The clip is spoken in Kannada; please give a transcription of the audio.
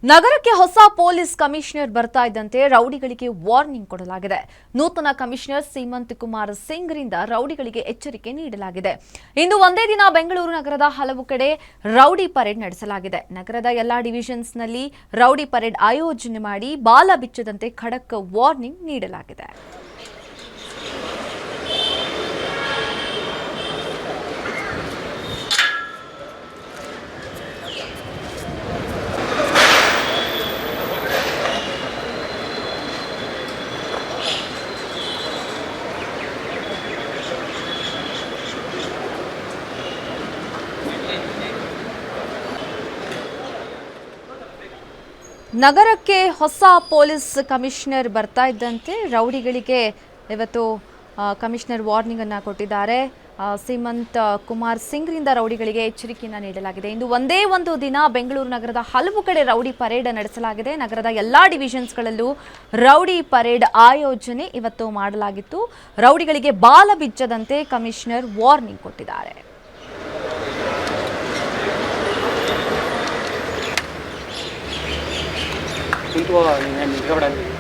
ನಗರಕ್ಕೆ ಹೊಸ ಪೊಲೀಸ್ ಕಮಿಷನರ್ ಬರ್ತಾ ಇದ್ದಂತೆ ರೌಡಿಗಳಿಗೆ ವಾರ್ನಿಂಗ್ ಕೊಡಲಾಗಿದೆ. ನೂತನ ಕಮಿಷನರ್ ಸೀಮಂತ್ ಕುಮಾರ್ ಸಿಂಗ್ ರಿಂದ ರೌಡಿಗಳಿಗೆ ಎಚ್ಚರಿಕೆ ನೀಡಲಾಗಿದೆ. ಇಂದು ಒಂದೇ ದಿನ ಬೆಂಗಳೂರು ನಗರದ ಹಲವು ಕಡೆ ರೌಡಿ ಪರೇಡ್ ನಡೆಸಲಾಗಿದೆ. ನಗರದ ಎಲ್ಲಾ ಡಿವಿಷನ್ಸ್ನಲ್ಲಿ ರೌಡಿ ಪರೇಡ್ ಆಯೋಜನೆ ಮಾಡಿ ಬಾಲ ಬಿಚ್ಚದಂತೆ ಖಡಕ್ ವಾರ್ನಿಂಗ್ ನೀಡಲಾಗಿದೆ. ನಗರಕ್ಕೆ ಹೊಸ ಪೊಲೀಸ್ ಕಮಿಷನರ್ ಬರ್ತಾ ಇದ್ದಂತೆ ರೌಡಿಗಳಿಗೆ ಇವತ್ತು ಕಮಿಷನರ್ ವಾರ್ನಿಂಗ್ ಅನ್ನು ಕೊಟ್ಟಿದ್ದಾರೆ. ಸೀಮಂತ್ ಕುಮಾರ್ ಸಿಂಗ್ ರಿಂದ ರೌಡಿಗಳಿಗೆ ಎಚ್ಚರಿಕೆಯನ್ನು ನೀಡಲಾಗಿದೆ. ಇಂದು ಒಂದೇ ಒಂದು ದಿನ ಬೆಂಗಳೂರು ನಗರದ ಹಲವು ಕಡೆ ರೌಡಿ ಪರೇಡ್ ನಡೆಸಲಾಗಿದೆ. ನಗರದ ಎಲ್ಲಾ ಡಿವಿಷನ್ಸ್ಗಳಲ್ಲೂ ರೌಡಿ ಪರೇಡ್ ಆಯೋಜನೆ ಇವತ್ತು ಮಾಡಲಾಗಿತ್ತು. ರೌಡಿಗಳಿಗೆ ಬಾಲ ಬಿಚ್ಚದಂತೆ ಕಮಿಷನರ್ ವಾರ್ನಿಂಗ್ ಕೊಟ್ಟಿದ್ದಾರೆ. Puntua,